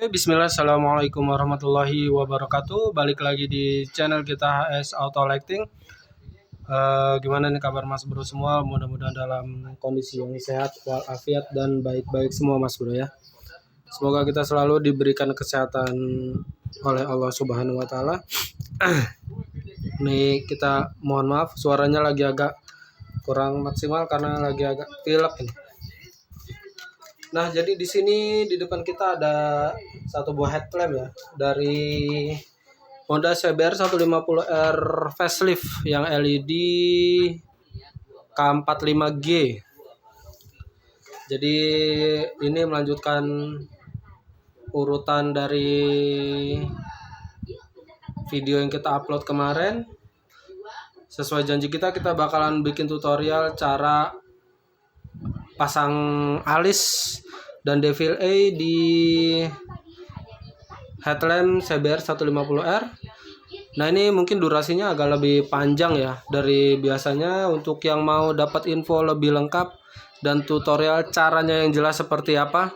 Bismillah, assalamualaikum warahmatullahi wabarakatuh. Balik lagi di channel kita HS Auto Lighting. Gimana nih kabar Mas Bro semua? Mudah-mudahan dalam kondisi yang sehat, walafiat dan baik-baik semua Mas Bro ya. Semoga kita selalu diberikan kesehatan oleh Allah Subhanahu Wa Taala. Nih kita mohon maaf suaranya lagi agak kurang maksimal karena lagi agak pilek nih. Nah, jadi di sini di depan kita ada satu buah headlamp ya dari Honda CBR 150R facelift yang LED K45G. Jadi ini melanjutkan urutan dari video yang kita upload kemarin. Sesuai janji kita bakalan bikin tutorial cara pasang alis dan devil A di headlamp CBR 150R. Nah, ini mungkin durasinya agak lebih panjang ya dari biasanya. Untuk yang mau dapat info lebih lengkap dan tutorial caranya yang jelas seperti apa,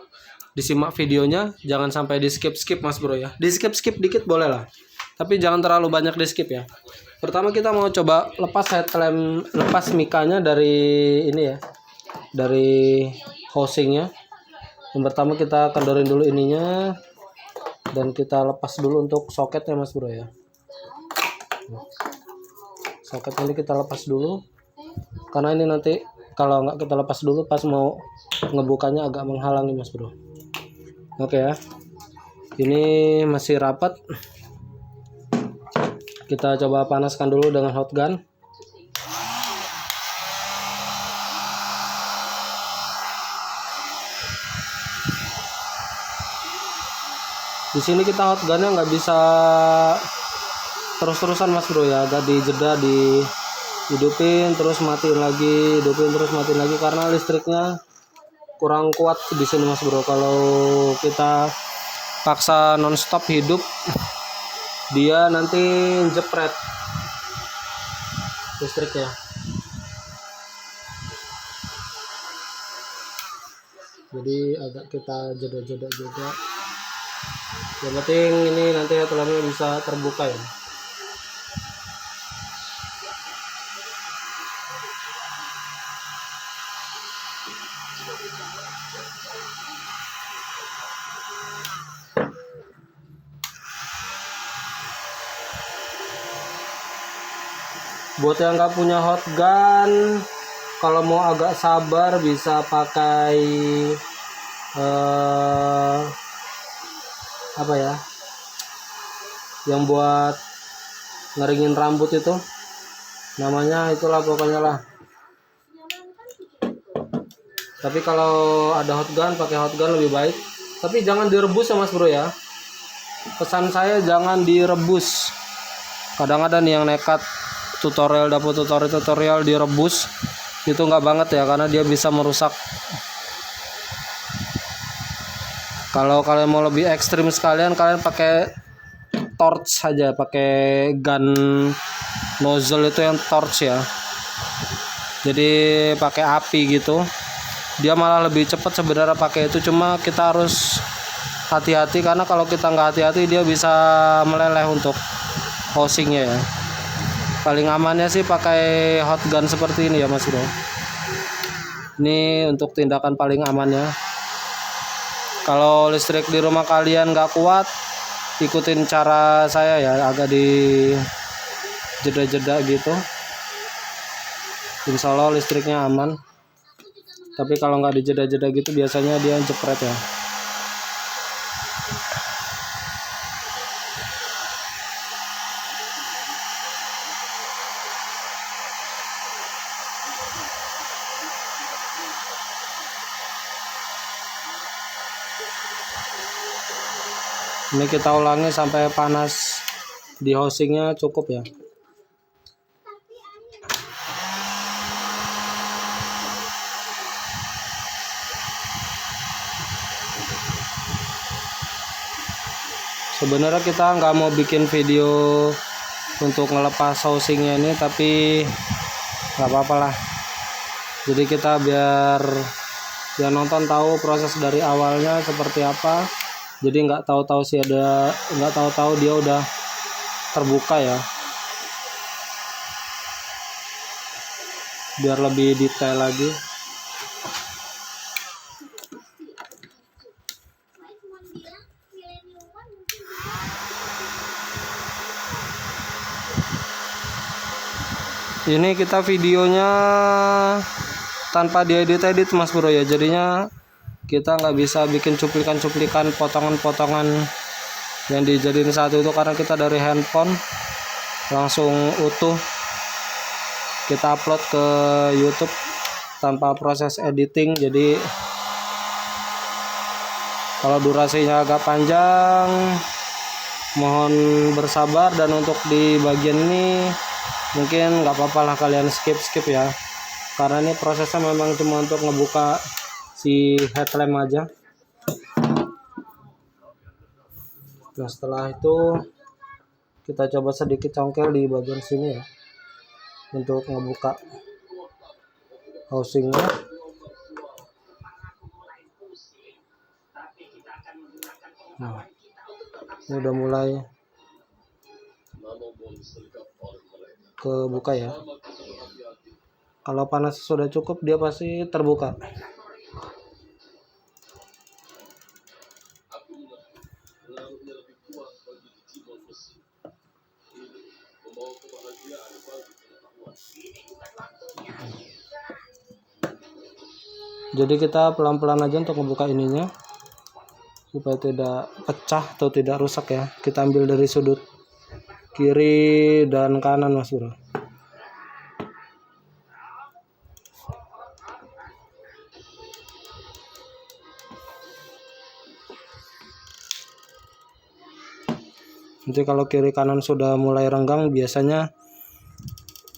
disimak videonya, jangan sampai di skip Mas Bro ya. Di skip dikit boleh lah, tapi jangan terlalu banyak di skip ya. Pertama kita mau coba lepas headlamp, lepas mikanya dari ini ya, dari housingnya. Yang pertama kita kendorin dulu ininya dan kita lepas dulu untuk soketnya Mas Bro ya. Soket ini kita lepas dulu karena ini nanti kalau nggak kita lepas dulu pas mau ngebukanya agak menghalangi Mas Bro. Oke ya, ini masih rapat. Kita coba panaskan dulu dengan hot gun. Di sini kita hot gunnya nggak bisa terus-terusan Mas Bro ya, agak dijeda, dihidupin terus matiin lagi, hidupin terus matiin lagi karena listriknya kurang kuat di sini Mas Bro. Kalau kita paksa nonstop hidup, dia nanti jepret listriknya. Jadi agak kita jeda juga. Yang penting ini nanti headlampnya bisa terbuka ya. Buat yang nggak punya hot gun, kalau mau agak sabar bisa pakai apa ya, yang buat ngeringin rambut itu, namanya itulah pokoknya lah. Tapi kalau ada hot gun, pakai hot gun lebih baik. Tapi jangan direbus ya Mas Bro ya. Pesan saya jangan direbus. Kadang-kadang nih yang nekat dapur tutorial direbus, itu nggak banget ya, karena dia bisa merusak. Kalau kalian mau lebih ekstrim sekalian, kalian pakai torch saja, pakai gun nozzle itu yang torch ya. Jadi pakai api gitu. Dia malah lebih cepat sebenarnya pakai itu, cuma kita harus hati-hati karena kalau kita nggak hati-hati dia bisa meleleh untuk housingnya ya. Paling amannya sih pakai hot gun seperti ini ya Mas Bro. Ini untuk tindakan paling amannya. Kalau listrik di rumah kalian nggak kuat, ikutin cara saya ya, agak di jeda-jeda gitu. Insya Allah listriknya aman. Tapi kalau nggak dijeda-jeda gitu biasanya dia jepret ya. Ini kita ulangi sampai panas di housingnya cukup ya. Sebenarnya kita nggak mau bikin video untuk ngelepas housingnya ini, tapi nggak apa-apa lah. Jadi kita biar nonton tahu proses dari awalnya seperti apa, Jadi nggak tahu-tahu dia udah terbuka ya, biar lebih detail lagi. Ini kita videonya tanpa diedit Mas Bro ya, jadinya kita nggak bisa bikin cuplikan-cuplikan potongan-potongan yang dijadiin satu itu, karena kita dari handphone langsung utuh kita upload ke YouTube tanpa proses editing. Jadi kalau durasinya agak panjang mohon bersabar, dan untuk di bagian ini mungkin nggak apa-apa lah kalian skip ya, karena ini prosesnya memang cuma untuk ngebuka si headlamp aja. Nah setelah itu kita coba sedikit congkel di bagian sini ya, untuk ngebuka housingnya. Nah ini udah mulai kebuka ya. Kalau panas sudah cukup dia pasti terbuka. Jadi kita pelan-pelan aja untuk membuka ininya supaya tidak pecah atau tidak rusak ya. Kita ambil dari sudut kiri dan kanan Mas Bro. Nanti kalau kiri kanan sudah mulai renggang biasanya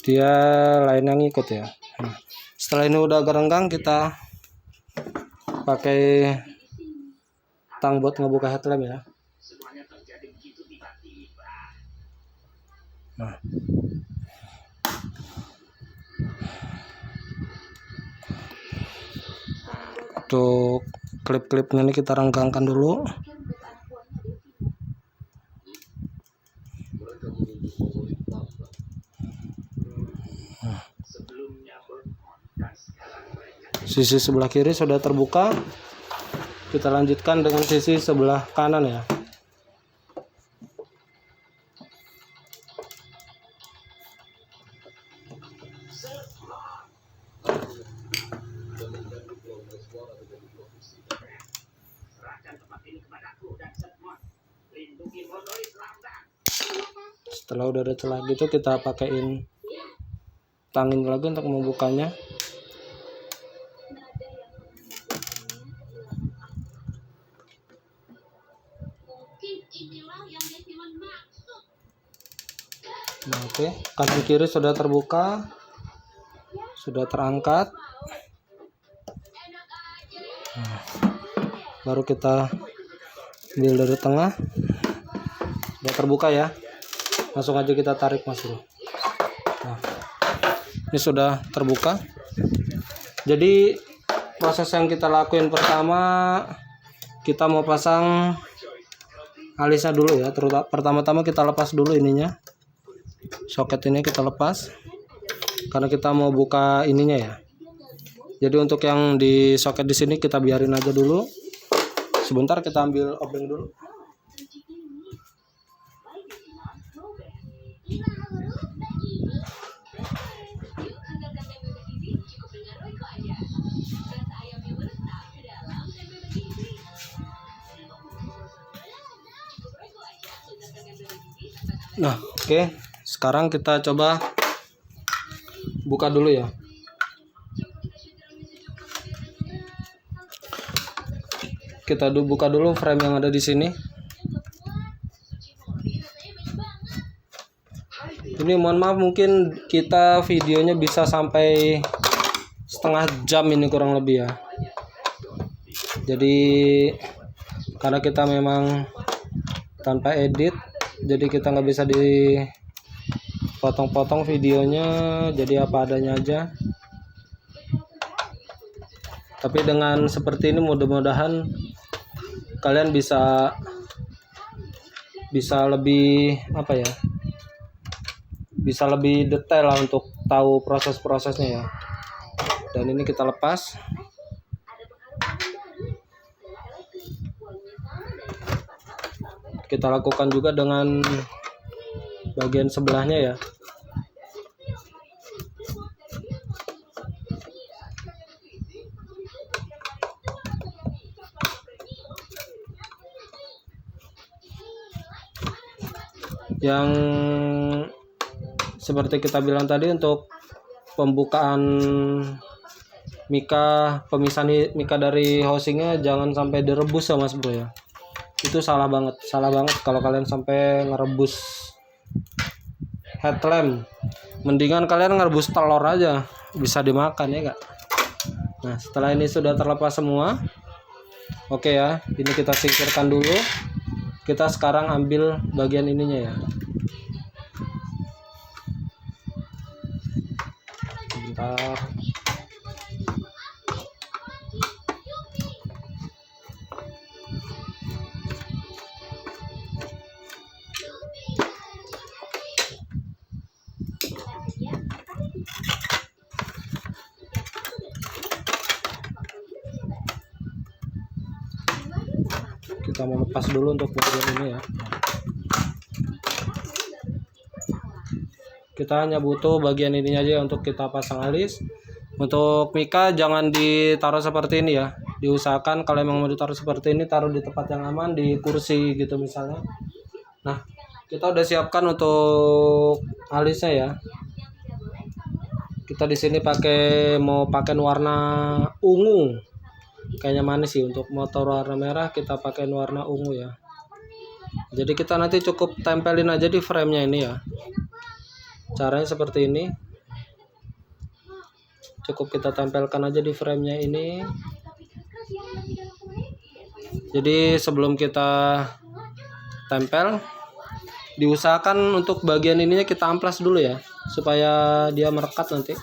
dia lain yang ikut ya. Setelah ini udah agak renggang, kita pakai tang buat ngebuka headlamp ya. Nah untuk klip-klipnya ini kita renggangkan dulu. Sisi sebelah kiri sudah terbuka, kita lanjutkan dengan sisi sebelah kanan ya. Setelah udah ada celah gitu, kita pakaiin tang ini lagi untuk membukanya. Nah, oke, kanan kiri sudah terbuka, sudah terangkat. Nah, baru kita ambil dari tengah, sudah terbuka ya. Langsung aja kita tarik Mas Bro. Nah, ini sudah terbuka. Jadi proses yang kita lakuin pertama, kita mau pasang alisnya dulu ya. Pertama-tama kita lepas dulu ininya, soket ini kita lepas karena kita mau buka ininya ya. Jadi untuk yang di soket di sini kita biarin aja dulu. Sebentar kita ambil obeng dulu. Nah, oke. Sekarang kita coba buka dulu ya. Kita buka dulu frame yang ada di sini. Ini mohon maaf, mungkin kita videonya bisa sampai setengah jam ini kurang lebih ya. Jadi karena kita memang tanpa edit, jadi kita nggak bisa dipotong-potong videonya, jadi apa adanya aja. Tapi dengan seperti ini mudah-mudahan kalian bisa lebih apa ya, bisa lebih detail lah untuk tahu proses-prosesnya ya. Dan ini kita lepas. Kita lakukan juga dengan bagian sebelahnya ya. Yang seperti kita bilang tadi, untuk pembukaan mika, pemisahan mika dari housingnya jangan sampai direbus ya Mas Bro ya. Itu salah banget kalau kalian sampai ngerebus headlamp. Mendingan kalian ngerebus telur aja, bisa dimakan ya enggak. Nah, setelah ini sudah terlepas semua, oke ya, ini kita singkirkan dulu. Kita sekarang ambil bagian ininya ya. Bentar. Kita mau lepas dulu untuk bagian ini ya. Kita hanya butuh bagian ini aja untuk kita pasang alis. Untuk mika jangan ditaruh seperti ini ya. Diusahakan kalau memang mau ditaruh seperti ini, taruh di tempat yang aman, di kursi gitu misalnya. Nah, kita udah siapkan untuk alisnya ya. Kita di sini mau pakai warna ungu. Kayaknya manis sih. Untuk motor warna merah kita pakai warna ungu ya. Jadi kita nanti cukup tempelin aja di frame-nya ini ya. Caranya seperti ini. Cukup kita tempelkan aja di frame-nya ini. Jadi sebelum kita tempel, diusahakan untuk bagian ininya kita amplas dulu ya, supaya dia merekat nanti.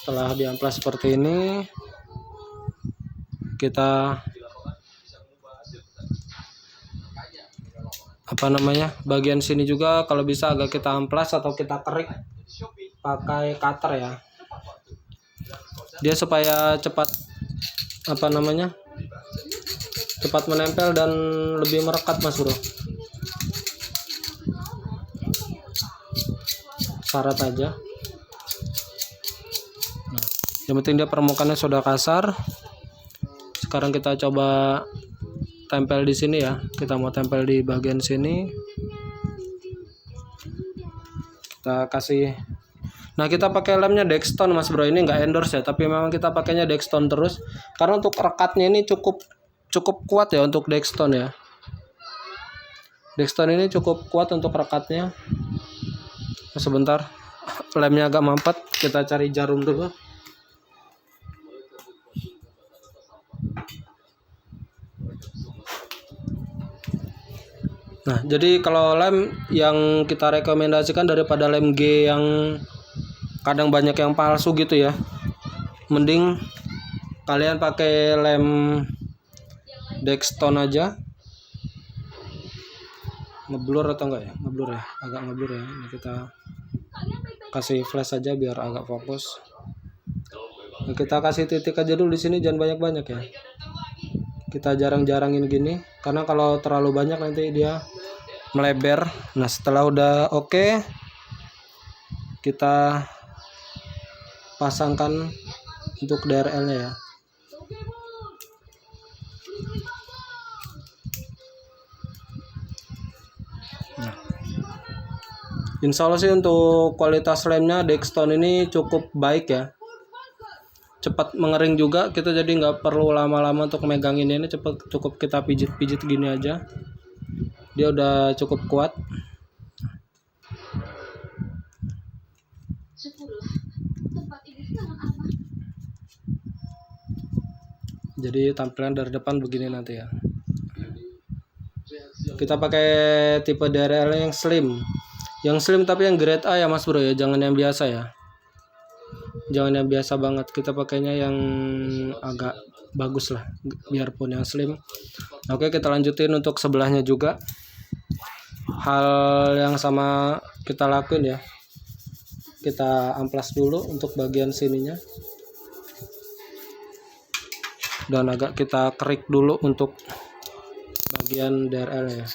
Setelah diamplas seperti ini, kita bagian sini juga kalau bisa agak kita amplas atau kita kerik pakai cutter ya. Dia supaya cepat cepat menempel dan lebih merekat Mas Bro. Syarat aja. Nah, yang penting dia permukaannya sudah kasar. Sekarang kita coba tempel di sini ya. Kita mau tempel di bagian sini. Kita kasih. Nah, kita pakai lemnya Dextone Mas Bro. Ini nggak endorse ya, tapi memang kita pakainya Dextone terus. Karena untuk rekatnya ini cukup kuat ya untuk Dextone ya. Dextone ini cukup kuat untuk rekatnya. Nah, sebentar, lemnya agak mampet. Kita cari jarum dulu. Nah, jadi kalau lem yang kita rekomendasikan daripada lem G yang kadang banyak yang palsu gitu ya, mending kalian pakai lem Dextone aja. Ngeblur atau enggak ya? Ngeblur ya, agak ngeblur ya. Ini kita kasih flash aja biar agak fokus. Nah, kita kasih titik aja dulu di sini, jangan banyak-banyak ya. Kita jarang-jarangin gini, karena kalau terlalu banyak nanti dia melebar. Nah, setelah udah oke, kita pasangkan untuk DRL-nya ya. Nah, insya Allah sih untuk kualitas lemnya Dextone ini cukup baik ya. Cepat mengering juga, kita jadi nggak perlu lama-lama untuk megangin ini. Cukup kita pijit-pijit gini aja, dia udah cukup kuat. Jadi tampilan dari depan begini nanti ya. Kita pakai tipe DRL yang slim tapi yang grade A ya Mas Bro ya, jangan yang biasa ya. jangan yang biasa banget, kita pakainya yang agak bagus lah, biarpun yang slim. Oke, kita lanjutin untuk sebelahnya juga, hal yang sama kita lakuin ya. Kita amplas dulu untuk bagian sininya, dan agak kita kerik dulu untuk bagian DRL ya.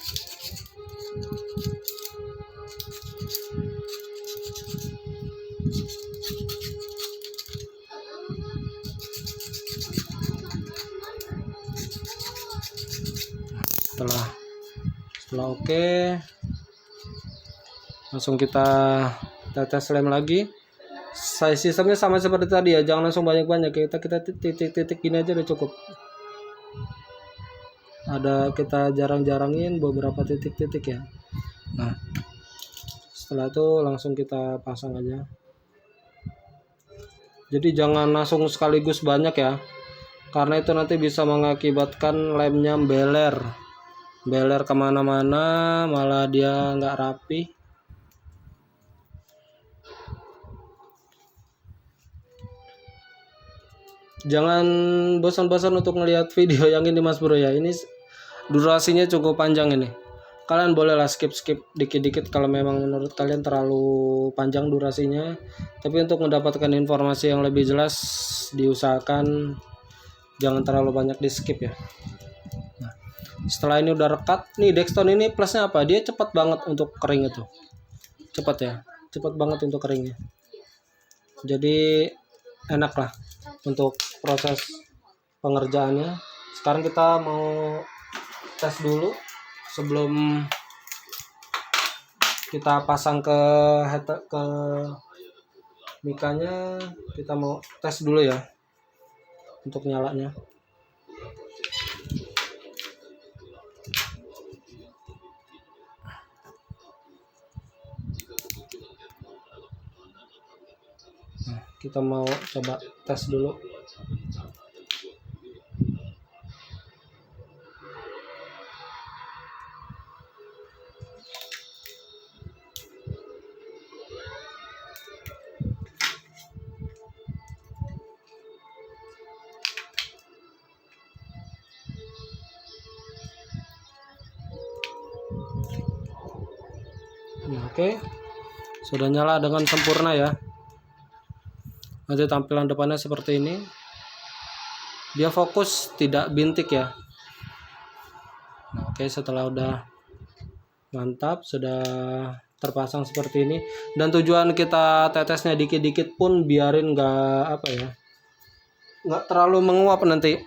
Setelah oke, langsung kita tetes lem lagi. Size sistemnya sama seperti tadi ya, jangan langsung banyak-banyak, kita titik-titik gini aja udah cukup. Ada kita jarang-jarangin beberapa titik-titik ya. Nah, setelah itu langsung kita pasang aja. Jadi jangan langsung sekaligus banyak ya, karena itu nanti bisa mengakibatkan lemnya beler kemana-mana, malah dia nggak rapi. Jangan bosan-bosan untuk ngelihat video yang ini Mas Bro ya, ini durasinya cukup panjang ini. Kalian bolehlah skip dikit-dikit kalau memang menurut kalian terlalu panjang durasinya, tapi untuk mendapatkan informasi yang lebih jelas diusahakan jangan terlalu banyak di skip ya. Nah, setelah ini udah rekat nih, Dextone ini plusnya apa, dia cepat banget untuk kering, itu cepat ya, cepat banget untuk keringnya, jadi enak lah untuk proses pengerjaannya. Sekarang kita mau tes dulu sebelum kita pasang ke mikanya. Kita mau tes dulu ya untuk nyalanya. Nah, kita mau coba tes dulu. Nah, oke, sudah nyala dengan sempurna ya. Nanti tampilan depannya seperti ini. Dia fokus, tidak bintik ya. Nah, oke, setelah udah mantap, sudah terpasang seperti ini. Dan tujuan kita tetesnya dikit-dikit pun biarin nggak nggak terlalu menguap nanti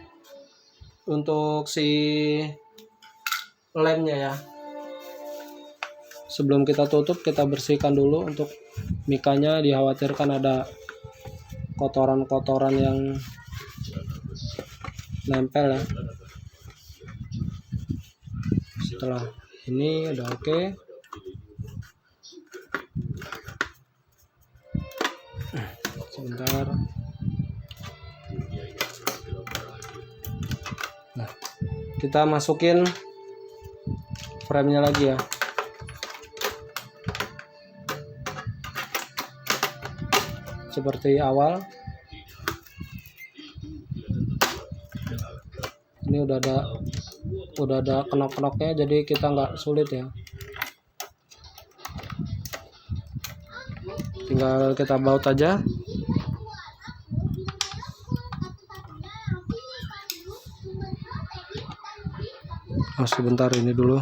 untuk si lemnya ya. Sebelum kita tutup, kita bersihkan dulu untuk mikanya, dikhawatirkan ada kotoran-kotoran yang nempel ya. Setelah ini udah oke. Sebentar. Nah, kita masukin frame-nya lagi ya. Seperti awal. Ini udah ada kenop-kenopnya, jadi kita nggak sulit ya. Tinggal kita baut aja. Oh, sebentar ini dulu.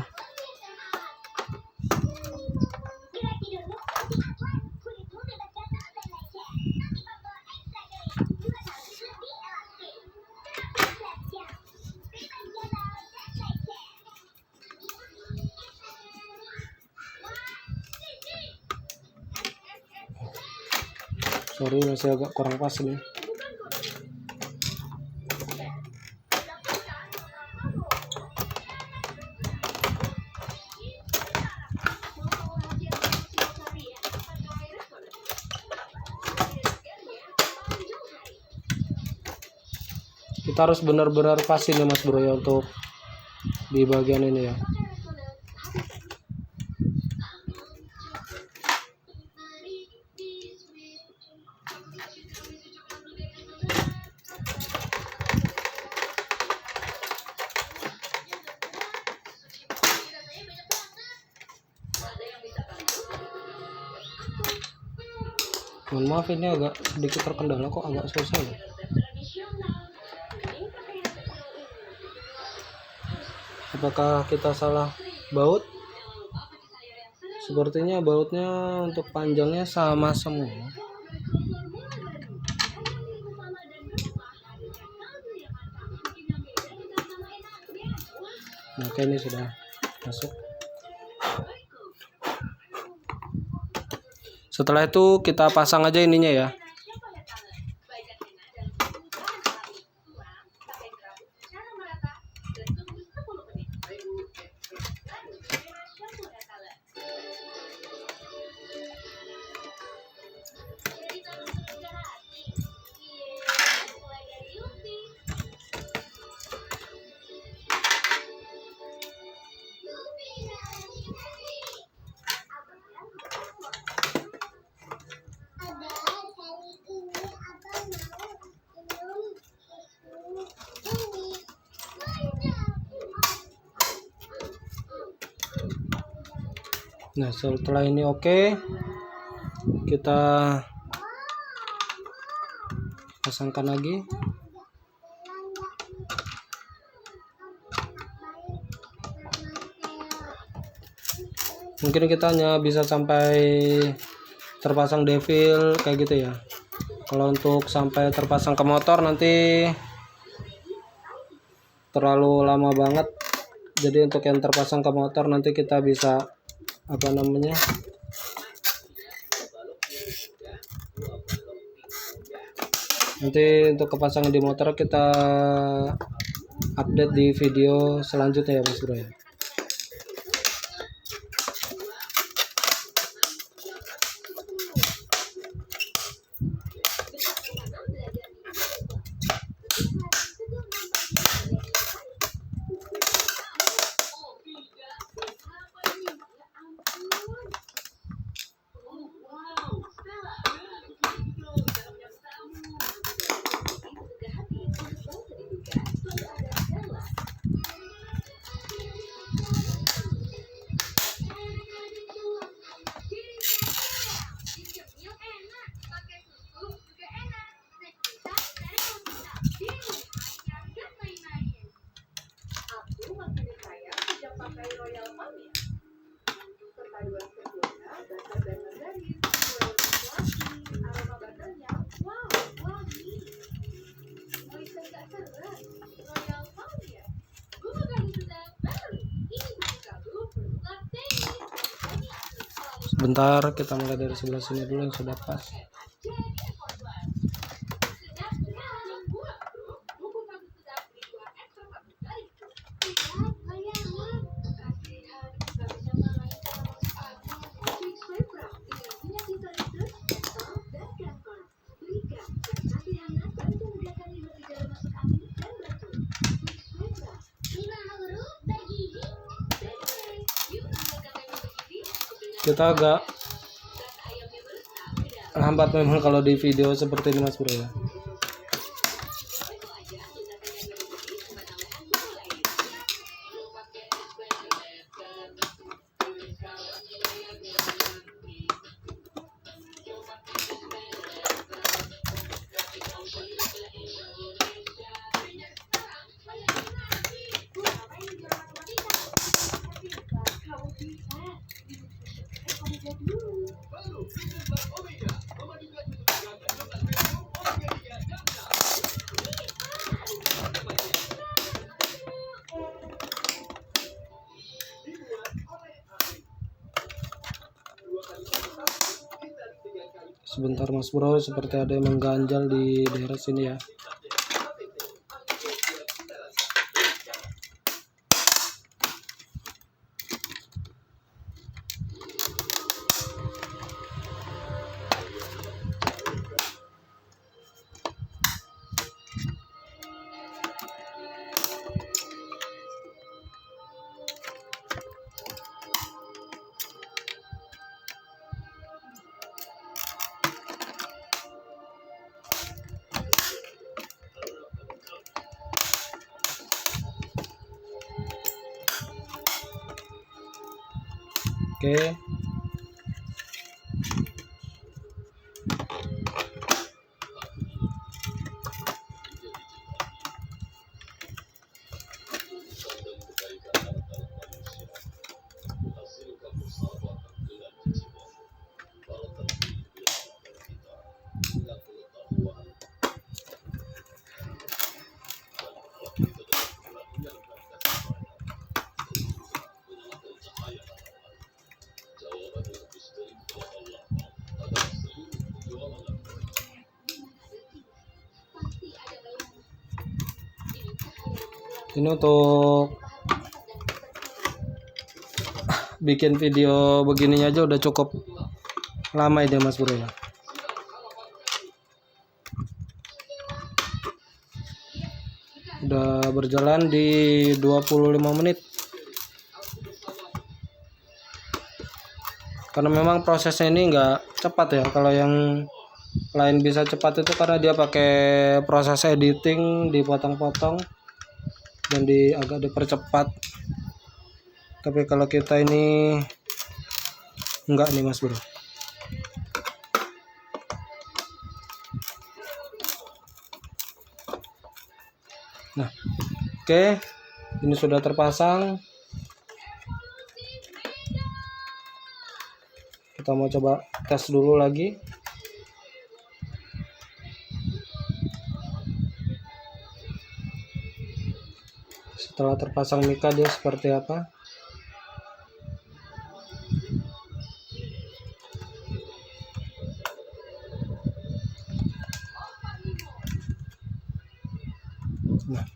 Sorry, masih agak kurang pas nih. Kita harus benar-benar pasin ya Mas Bro ya untuk di bagian ini ya. Mohon maaf ini agak sedikit terkendala, kok agak susah ya. Apakah kita salah baut? Sepertinya bautnya untuk panjangnya sama semua. Nah, oke, ini sudah masuk. Setelah itu kita pasang aja ininya ya. Nah, setelah ini oke, kita pasangkan lagi. Mungkin kita hanya bisa sampai terpasang devil kayak gitu ya. Kalau untuk sampai terpasang ke motor nanti terlalu lama banget. Jadi untuk yang terpasang ke motor nanti kita bisa nanti untuk kepasang di motor kita update di video selanjutnya ya Mas Bro ya. Bentar, kita mulai dari sebelah sini dulu yang sudah pas. Kita agak lambat memang kalau di video seperti ini Mas Bro ya. Sebentar Mas Bro, seperti ada yang mengganjal di daerah sini ya. Oke. Ini untuk bikin video begininya aja udah cukup lama ini Mas Bro ya. Udah berjalan di 25 menit. Karena memang prosesnya ini nggak cepat ya. Kalau yang lain bisa cepat itu karena dia pakai proses editing, dipotong-potong dan agak dipercepat. Tapi kalau kita ini enggak nih Mas Bro. Nah, oke, ini sudah terpasang. Kita mau coba tes dulu lagi. Setelah terpasang mika dia seperti apa? Nah,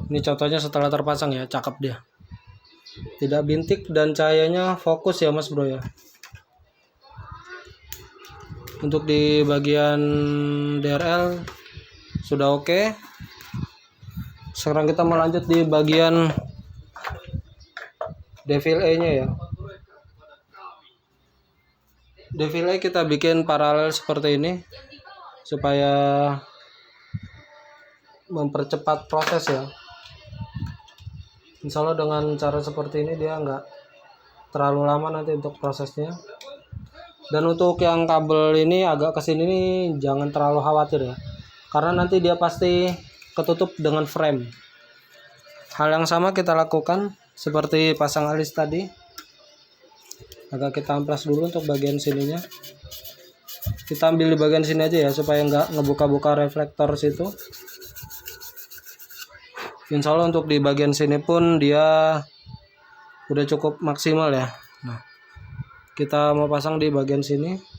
ini contohnya setelah terpasang ya, cakep dia. Tidak bintik dan cahayanya fokus ya Mas Bro ya. Untuk di bagian DRL sudah oke. Sekarang kita melanjut di bagian Devil A nya ya. Devil A kita bikin paralel seperti ini supaya mempercepat proses ya. Insya Allah dengan cara seperti ini dia nggak terlalu lama nanti untuk prosesnya. Dan untuk yang kabel ini agak kesini nih jangan terlalu khawatir ya, karena nanti dia pasti ketutup dengan frame. Hal yang sama kita lakukan seperti pasang alis tadi. Agak kita amplas dulu untuk bagian sininya. Kita ambil di bagian sini aja ya supaya nggak ngebuka-buka reflektor situ. Insya Allah untuk di bagian sini pun dia udah cukup maksimal ya. Nah, kita mau pasang di bagian sini.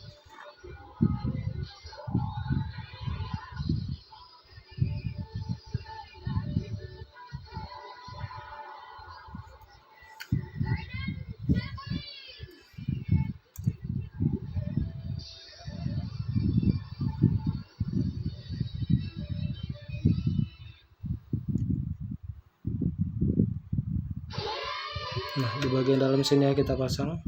Nah, di bagian dalam sini ya kita pasang.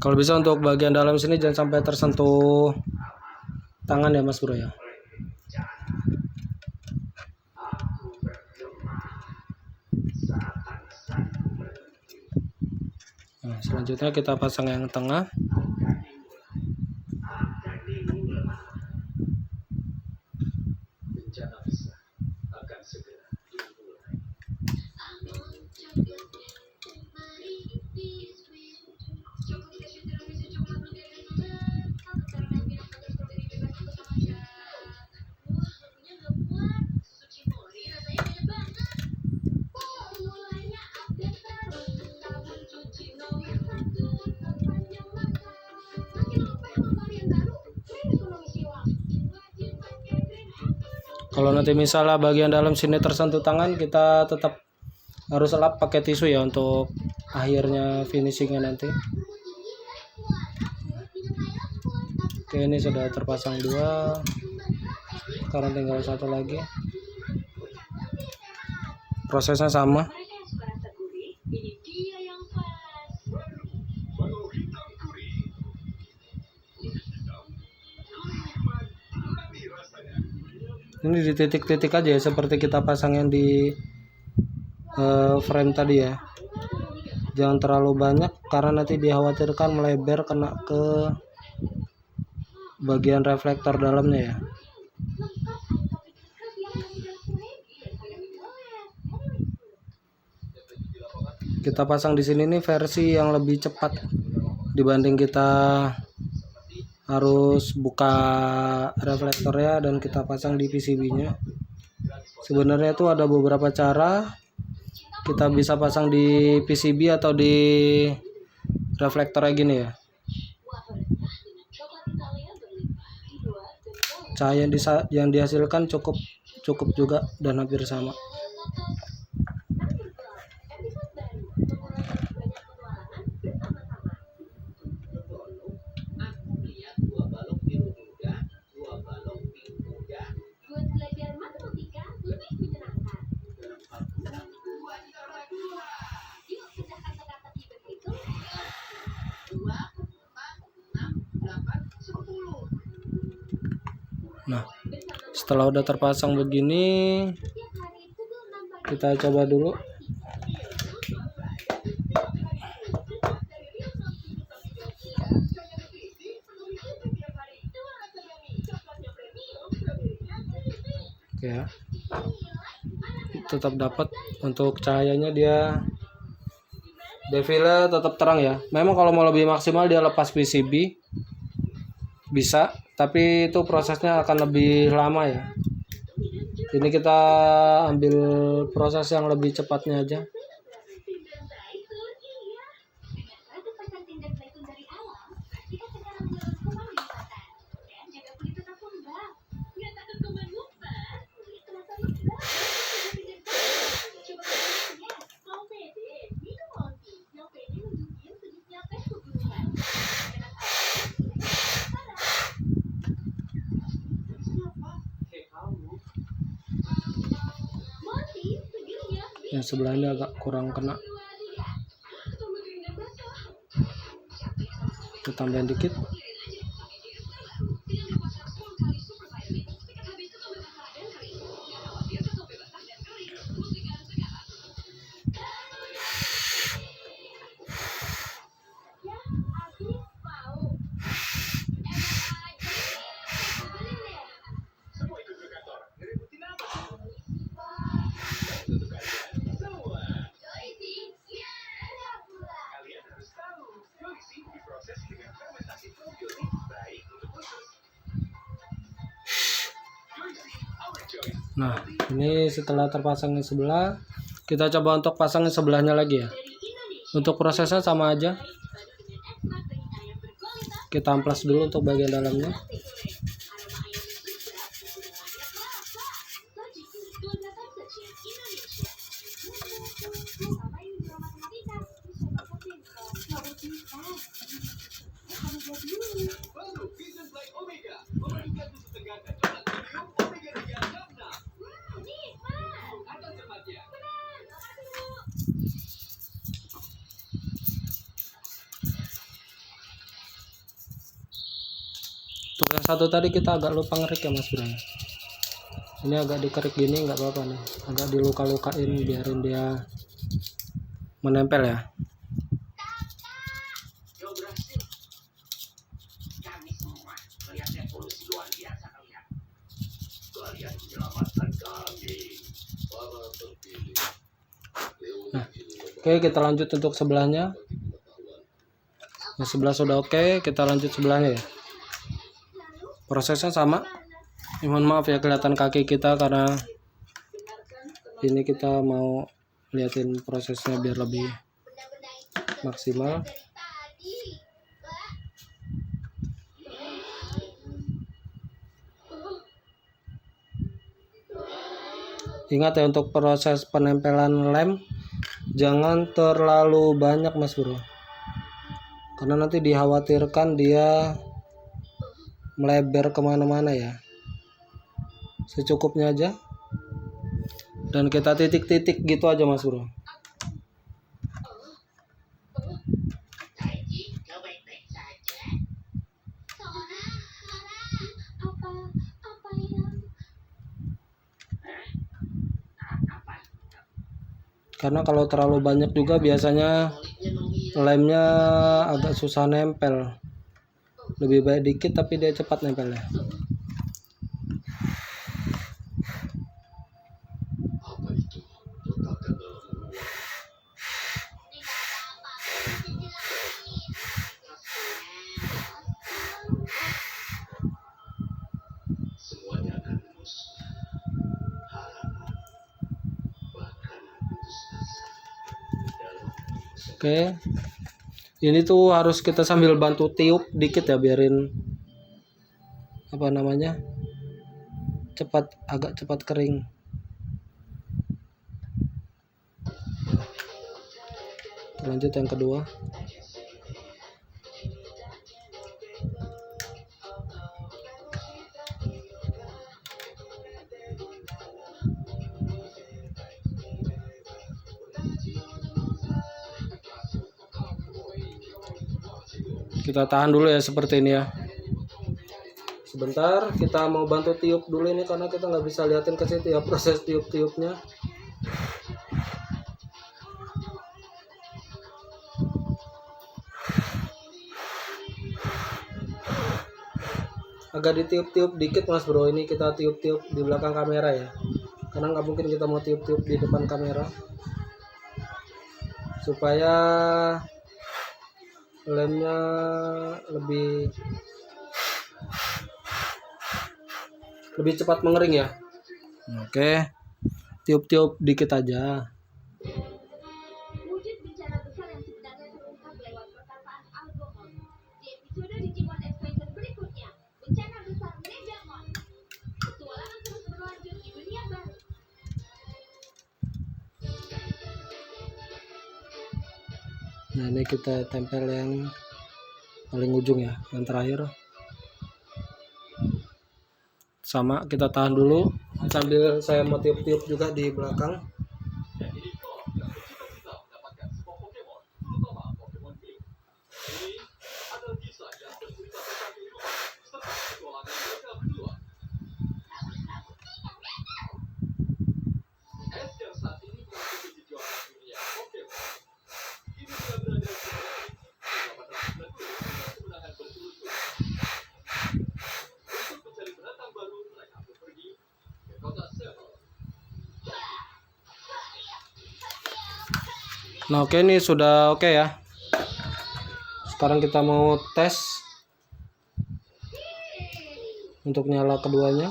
Kalau bisa untuk bagian dalam sini jangan sampai tersentuh tangan ya Mas Bro ya. Nah, selanjutnya kita pasang yang tengah. Kalau nanti misalnya bagian dalam sini tersentuh tangan, kita tetap harus lap pakai tisu ya untuk akhirnya finishingnya nanti. Oke, ini sudah terpasang 2. Sekarang tinggal 1 lagi. Prosesnya sama. Ini di titik-titik aja ya, seperti kita pasang yang di frame tadi ya. Jangan terlalu banyak karena nanti dikhawatirkan melebar kena ke bagian reflektor dalamnya ya. Kita pasang di sini nih versi yang lebih cepat dibanding kita harus buka reflektornya dan kita pasang di PCB-nya. Sebenarnya itu ada beberapa cara. Kita bisa pasang di PCB atau di reflektornya gini ya. Cahaya yang dihasilkan cukup juga dan hampir sama. Nah, setelah udah terpasang begini, kita coba dulu. Oke ya, tetap dapat untuk cahayanya, dia defile tetap terang ya. Memang kalau mau lebih maksimal dia lepas PCB bisa, tapi itu prosesnya akan lebih lama ya. Ini kita ambil proses yang lebih cepatnya aja. Yang sebelahnya agak kurang kena, kita tambahin dikit. Nah, ini setelah terpasang yang sebelah, kita coba untuk pasang yang sebelahnya lagi ya. Untuk prosesnya sama aja. Kita amplas dulu untuk bagian dalamnya. Untuk yang satu tadi kita agak lupa ngerik ya Mas Bro. Ini agak dikerik gini nggak apa-apa nih, agak diluka-lukain biarin dia menempel ya. Nah, oke, kita lanjut untuk sebelahnya. Yang sebelah sudah oke, kita lanjut sebelahnya ya. Prosesnya sama. Mohon maaf ya kelihatan kaki kita karena ini kita mau liatin prosesnya biar lebih maksimal. Ingat ya, untuk proses penempelan lem jangan terlalu banyak Mas Bro, karena nanti dikhawatirkan dia melebar kemana-mana ya. Secukupnya aja, dan kita titik-titik gitu aja Mas Bro. Karena kalau terlalu banyak juga biasanya lemnya agak susah nempel. Lebih baik dikit tapi dia cepat nempelnya. Oke, Ini tuh harus kita sambil bantu tiup dikit ya, biarin apa namanya agak cepat kering. Lanjut yang kedua. Kita tahan dulu ya seperti ini ya. Sebentar, kita mau bantu tiup dulu ini karena kita nggak bisa liatin ke situ ya proses tiup-tiupnya. Agak ditiup-tiup dikit Mas Bro, ini kita tiup-tiup di belakang kamera ya. Karena nggak mungkin kita mau tiup-tiup di depan kamera. Supaya lemnya lebih cepat mengering ya. Oke, tiup-tiup dikit aja. Wujud bencana besar yang sebenarnya terungkap lewat perkataan Algomon. Di episode Digimon Adventure berikutnya, bencana besar Megamon. Petualangan terus berlanjut di dunia baru. Nah, ini kita tempel yang paling ujung ya, yang terakhir. Sama, kita tahan dulu sambil saya mau tiup-tiup juga di belakang. Nah, oke, ini sudah oke ya. Sekarang kita mau tes untuk nyala keduanya.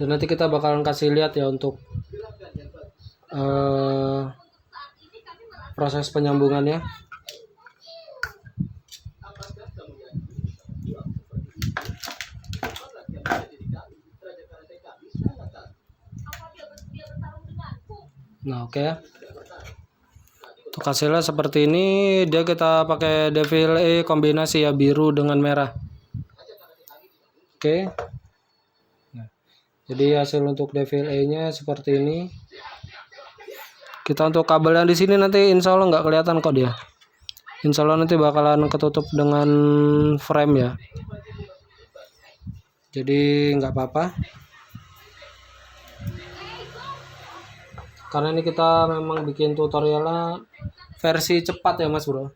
Dan nanti kita bakalan kasih lihat ya untuk proses penyambungannya. Nah, oke ya. Untuk hasilnya seperti ini, dia kita pakai Devil E kombinasi ya, biru dengan merah. Oke. Nah, jadi hasil untuk Devil E-nya seperti ini. Kita untuk kabel yang di sini nanti insya Allah nggak kelihatan kok dia. Insya Allah nanti bakalan ketutup dengan frame ya. Jadi nggak apa-apa. Karena ini kita memang bikin tutorialnya versi cepat ya Mas Bro.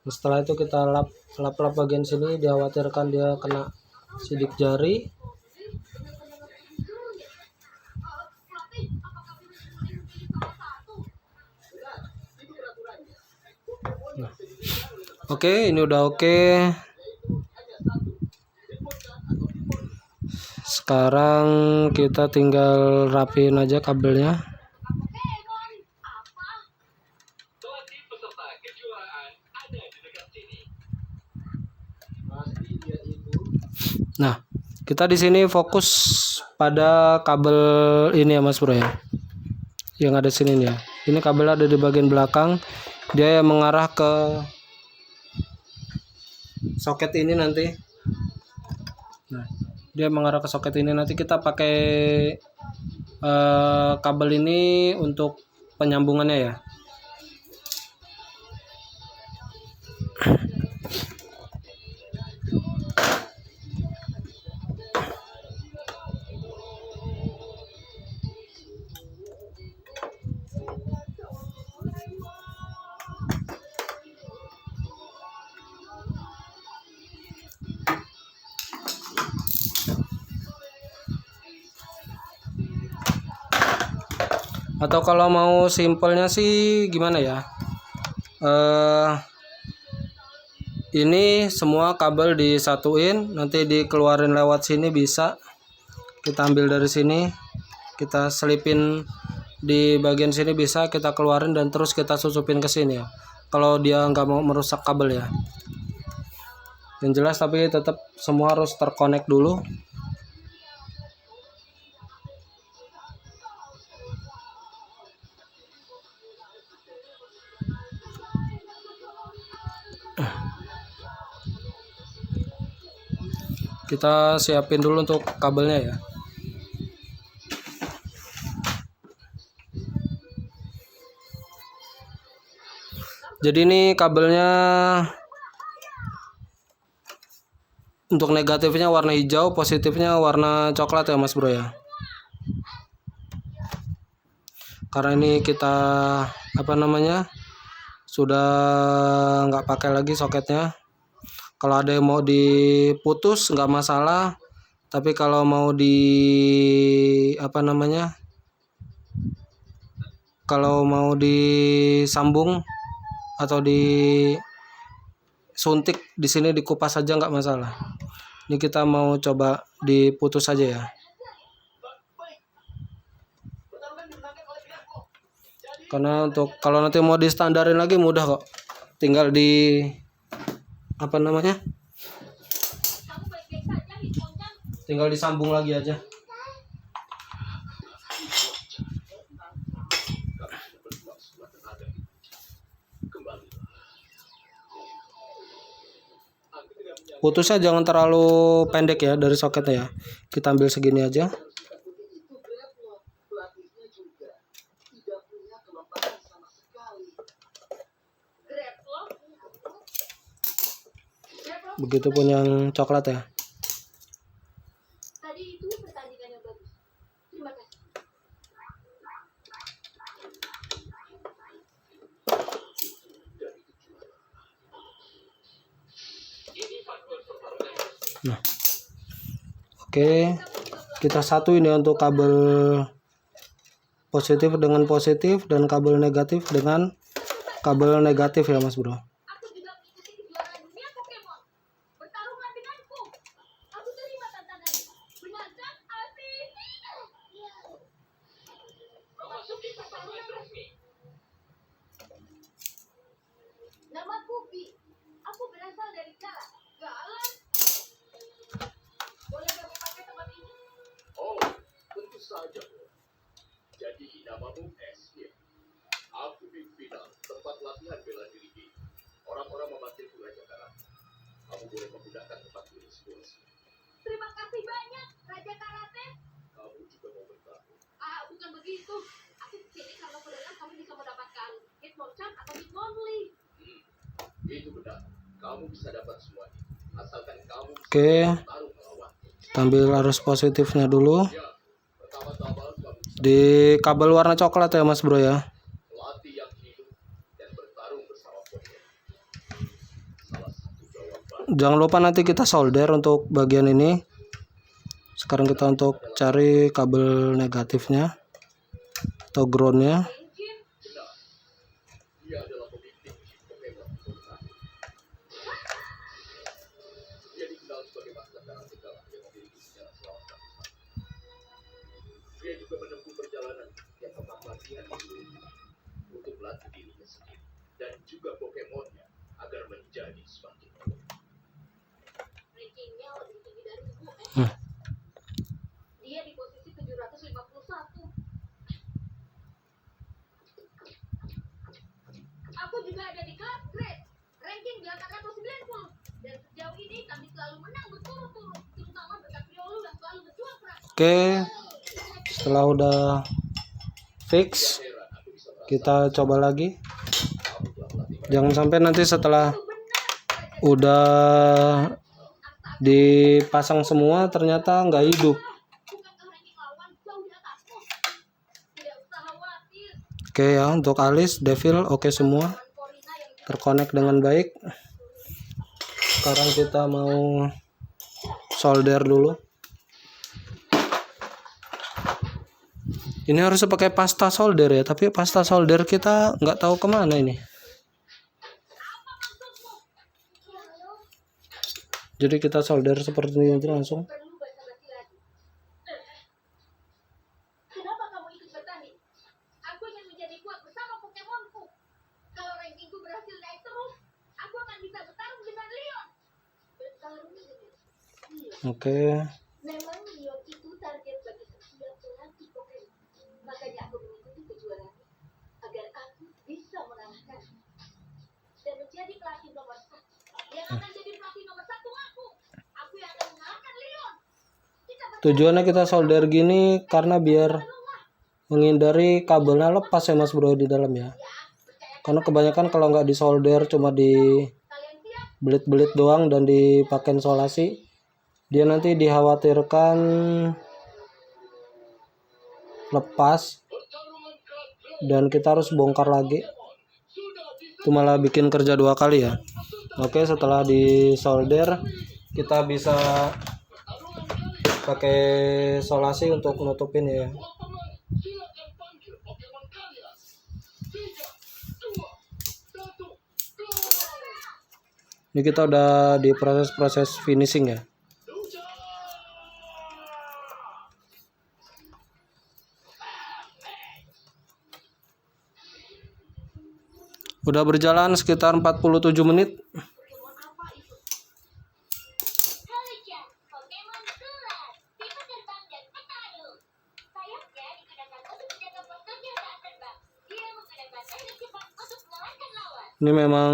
Setelah itu kita lap bagian sini, dikhawatirkan dia kena sidik jari. Nah. Oke, ini udah oke. Sekarang kita tinggal rapiin aja kabelnya. Nah, kita di sini fokus pada kabel ini ya Mas Bro ya. Yang ada sini nih ya. Ini kabel ada di bagian belakang. Dia yang mengarah ke soket ini nanti. Nah, dia mengarah ke soket ini, nanti kita pakai kabel ini untuk penyambungannya ya. Atau kalau mau simpelnya sih gimana ya, ini semua kabel disatuin, nanti dikeluarin lewat sini bisa. Kita ambil dari sini, kita selipin di bagian sini bisa kita keluarin dan terus kita susupin ke sini ya. Kalau dia nggak mau merusak kabel ya. Yang jelas tapi tetap semua harus terkonek dulu. Kita siapin dulu untuk kabelnya ya. Jadi ini kabelnya untuk negatifnya warna hijau, positifnya warna coklat ya Mas Bro ya. Karena ini kita sudah nggak pakai lagi soketnya. Kalau ada yang mau diputus nggak masalah, tapi kalau mau kalau mau disambung atau disuntik di sini dikupas saja nggak masalah. Ini kita mau coba diputus saja ya. Karena untuk kalau nanti mau distandarin lagi mudah kok. Tinggal tinggal disambung lagi aja. Putusnya jangan terlalu pendek ya dari soketnya ya. Kita ambil segini aja. Begitupun yang coklat ya. Tadi itu pertandingan yang bagus. Terima kasih. Nah, oke, kita satuin ya untuk kabel positif dengan positif dan kabel negatif dengan kabel negatif ya Mas Bro. Aku juga mengikuti kejuaraan dunia Pokemon. Bertarunglah denganku. Aku terima tantangannya. Benarkah, Alfi? Iya. Memasuki pertarungan resmi. Namaku Bi. Aku berasal dari Galan. Galan? Boleh kami pakai tempat ini? Oh, tentu saja. Jadi namamu S, ya? Aku pimpinan tempat latihan bela diri ini. Orang-orang memanggilku Raja Karate. Kamu boleh menggunakan tempat ini situasi. Terima kasih banyak, Raja Karate. Kamu juga mau bertarung. Bukan begitu. Aku kesini karena saudara kamu bisa mendapatkan Hitmonchan atau Hitmonlee. Itu benar. Kamu bisa dapat semuanya. Asalkan kamu bisa Oke, bertarung melawan. ambil arus positifnya dulu. Ya, pertama-tama kamu bisa Di kabel warna coklat ya Mas Bro ya. melatih yang hidup dan bertarung bersama Pokemon. Salah satu jawaban. Jangan lupa nanti kita solder untuk bagian ini. Sekarang kita untuk cari kabel negatifnya atau groundnya. Benar. Dia adalah pemimpin Pokemon Pokemon. Dia dikenal sebagai master karate galak yang memiliki sejarah selama 100 tahun. Dia juga menempuh perjalanan yang tempat latihan untuk melatih dirinya sendiri dan juga Pokemonnya agar menjadi semakin kuat. Rankingnya lebih tinggi dariku. Hmm. Dia di posisi 751. Aku juga ada di kelas grade, ranking 890. Dan sejauh ini kami selalu menang berturut-turut, terutama berkat Riolu yang selalu berjuang keras. Oke, setelah udah fix, kita coba lagi. Jangan sampai nanti setelah udah dipasang semua ternyata nggak hidup. Bukankah ranking lawan jauh di atasku? Tidak usah khawatir. Oke ya, untuk alis, devil oke semua, Corina yang terkonek dengan baik. Sekarang kita mau solder dulu. Ini harus pakai pasta solder ya, tapi pasta solder kita nggak tahu kemana ini. Jadi kita solder seperti ini langsung. perlu basa-basi lagi. Kenapa kamu ikut bertanding? Oke. Memang Lyon itu target bagi setiap pelatih Pokemon. Makanya aku mengikuti kejuaraan agar aku bisa mengalahkan dan menjadi pelatih nomor 1. Yang akan jadi pelatih nomor 1 aku. Aku yang akan mengalahkan Lyon. Kita Tujuannya kita solder gini karena biar menghindari kabelnya lepas ya Mas Bro di dalam ya. Karena kebanyakan kalau nggak disolder cuma di kalian siap? belit-belit doang dan dipakai isolasi, dia nanti dikhawatirkan lepas dan kita harus bongkar lagi. Itu malah bikin kerja 2 kali ya. Oke, setelah disolder kita bisa pakai isolasi untuk nutupin ya. Silakan panggil Pokemon kalian. 3, 2, 1, go! Ini kita udah di proses finishing ya. Udah berjalan sekitar 47 menit. Pokemon apa itu? Halijan, Pokemon Surat, tipe terbang dan petarung. Sayapnya digunakan untuk menjaga posturnya saat terbang. Dia menggunakan teknik cepat untuk mengalahkan lawan. Ini memang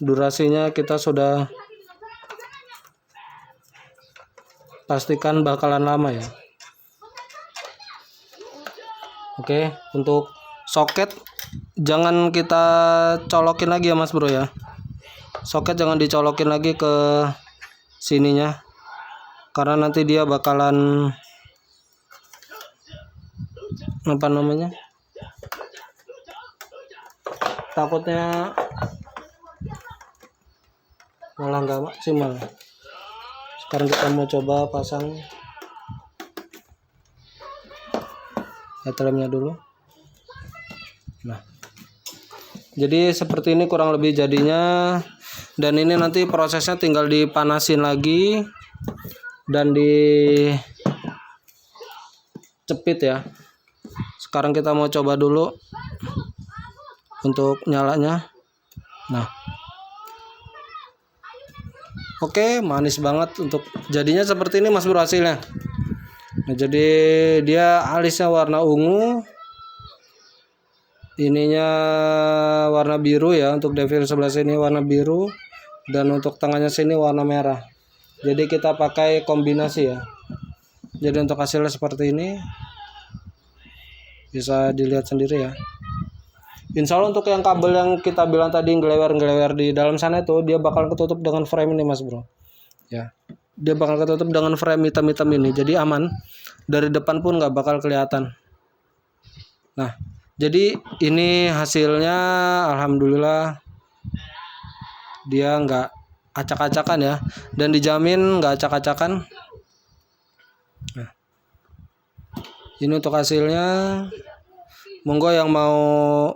durasinya kita sudah Hati-hati dengan serangan udaranya. pastikan bakalan lama ya. Oke, untuk soket jangan kita colokin lagi ya Mas Bro ya. Soket jangan dicolokin lagi ke sininya. Karena nanti dia bakalan apa namanya? Takutnya malah nggak maksimal. Sekarang kita mau coba pasang headlampnya dulu. Nah, jadi seperti ini kurang lebih jadinya, dan ini nanti prosesnya tinggal dipanasin lagi dan dicepit ya. Sekarang kita mau coba dulu untuk nyalanya. Nah, oke, manis banget untuk jadinya seperti ini Mas Bro hasilnya. Nah, jadi dia alisnya warna ungu, ininya warna biru ya, untuk devil sebelah sini warna biru, dan untuk tengahnya sini warna merah. Jadi kita pakai kombinasi ya. Jadi untuk hasilnya seperti ini, bisa dilihat sendiri ya. Insya Allah untuk yang kabel yang kita bilang tadi ngelewer di dalam sana itu, dia bakal ketutup dengan frame ini Mas Bro ya. Dia bakal ketutup dengan frame hitam-hitam ini, jadi aman. Dari depan pun nggak bakal kelihatan. Nah, jadi ini hasilnya alhamdulillah dia nggak acak-acakan ya, dan dijamin nggak acak-acakan. Nah, ini untuk hasilnya. Monggo yang mau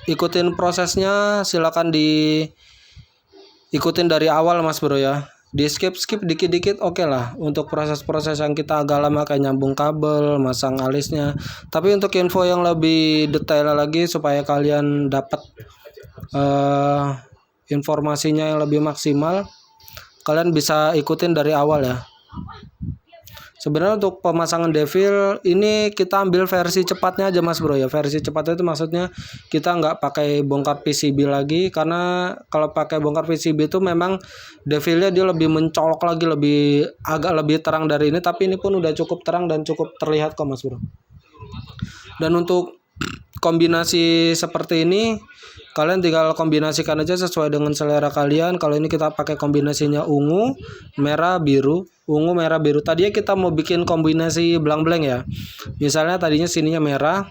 ikutin prosesnya silakan diikutin dari awal Mas Bro ya. Di skip dikit-dikit oke lah untuk proses-proses yang kita agak lama kayak nyambung kabel, masang alisnya. Tapi untuk info yang lebih detail lagi supaya kalian dapat informasinya yang lebih maksimal, kalian bisa ikutin dari awal ya. Sebenarnya untuk pemasangan devil ini kita ambil versi cepatnya aja Mas Bro ya. Versi cepatnya itu maksudnya kita nggak pakai bongkar PCB lagi, karena kalau pakai bongkar PCB itu memang devilnya dia lebih mencolok lagi, agak lebih terang dari ini, tapi ini pun udah cukup terang dan cukup terlihat kok Mas Bro. Dan untuk kombinasi seperti ini kalian tinggal kombinasikan aja sesuai dengan selera kalian. Kalau ini kita pakai kombinasinya ungu, merah, biru, ungu, merah, biru. Tadinya kita mau bikin kombinasi belang-belang ya. Misalnya tadinya sininya merah,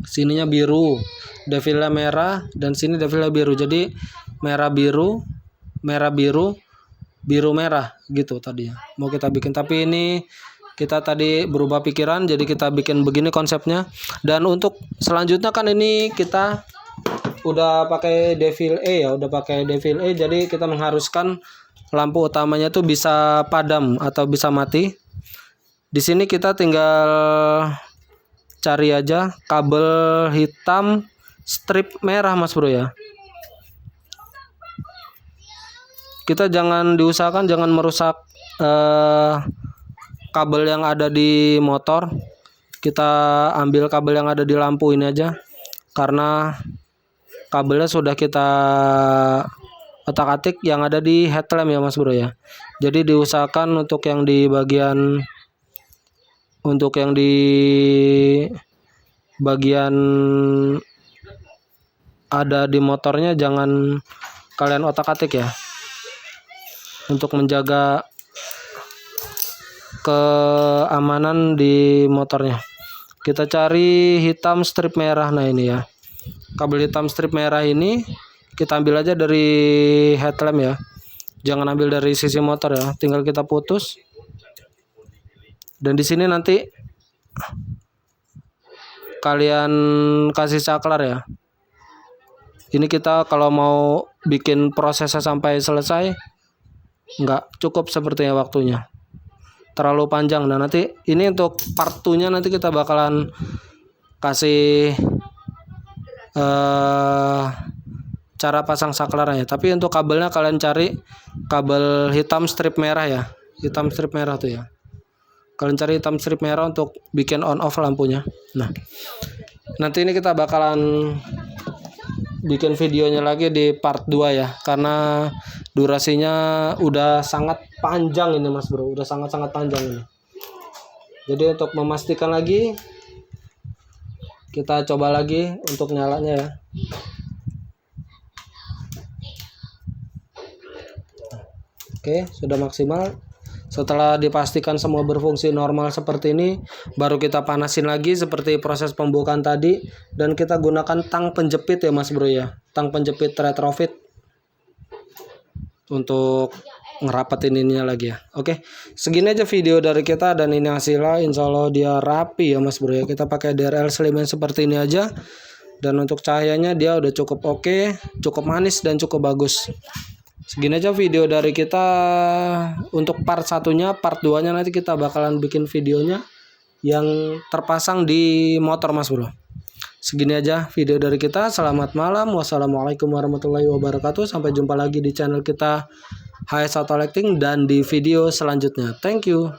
sininya biru, devilnya merah, dan sini devilnya biru. Jadi merah biru, biru merah gitu tadinya mau kita bikin. Tapi ini kita tadi berubah pikiran, jadi kita bikin begini konsepnya. Dan untuk selanjutnya kan ini kita udah pakai Devil E ya, jadi kita mengharuskan lampu utamanya tuh bisa padam atau bisa mati. Di sini kita tinggal cari aja kabel hitam strip merah Mas Bro ya. Kita diusahakan jangan merusak kabel yang ada di motor. Kita ambil kabel yang ada di lampu ini aja, karena kabelnya sudah kita otak-atik yang ada di headlamp ya Mas Bro ya. Jadi diusahakan untuk yang di bagian ada di motornya jangan kalian otak-atik ya, untuk menjaga keamanan di motornya. Kita cari hitam strip merah. Nah ini ya, kabel hitam strip merah ini kita ambil aja dari headlamp ya, jangan ambil dari sisi motor ya, tinggal kita putus. Dan di sini nanti kalian kasih saklar ya. Ini kita kalau mau bikin prosesnya sampai selesai nggak cukup sepertinya waktunya, terlalu panjang. Nah nanti ini untuk part 2 nya nanti kita bakalan kasih cara pasang saklarnya. Tapi untuk kabelnya kalian cari kabel hitam strip merah ya, hitam strip merah tuh ya, kalian cari hitam strip merah untuk bikin on off lampunya. Nah nanti ini kita bakalan bikin videonya lagi di part 2 ya, karena durasinya udah sangat panjang ini Mas Bro, udah sangat-sangat panjang ini. Jadi untuk memastikan lagi, kita coba lagi untuk nyalanya ya. Oke, sudah maksimal. Setelah dipastikan semua berfungsi normal seperti ini, baru kita panasin lagi seperti proses pembukaan tadi, dan kita gunakan tang penjepit ya Mas Bro ya, tang penjepit retrofit untuk ngerapetin ininya lagi ya. Oke, segini aja video dari kita, dan ini hasilnya. Insya Allah dia rapi ya Mas Bro ya. Kita pakai DRL slimin seperti ini aja, dan untuk cahayanya dia udah cukup oke, cukup manis dan cukup bagus. Segini aja video dari kita untuk part 1-nya. Part 2-nya nanti kita bakalan bikin videonya yang terpasang di motor Mas Bro. Segini aja video dari kita. Selamat malam. Wassalamualaikum warahmatullahi wabarakatuh. Sampai jumpa lagi di channel kita HS Auto Lighting dan di video selanjutnya. Thank you.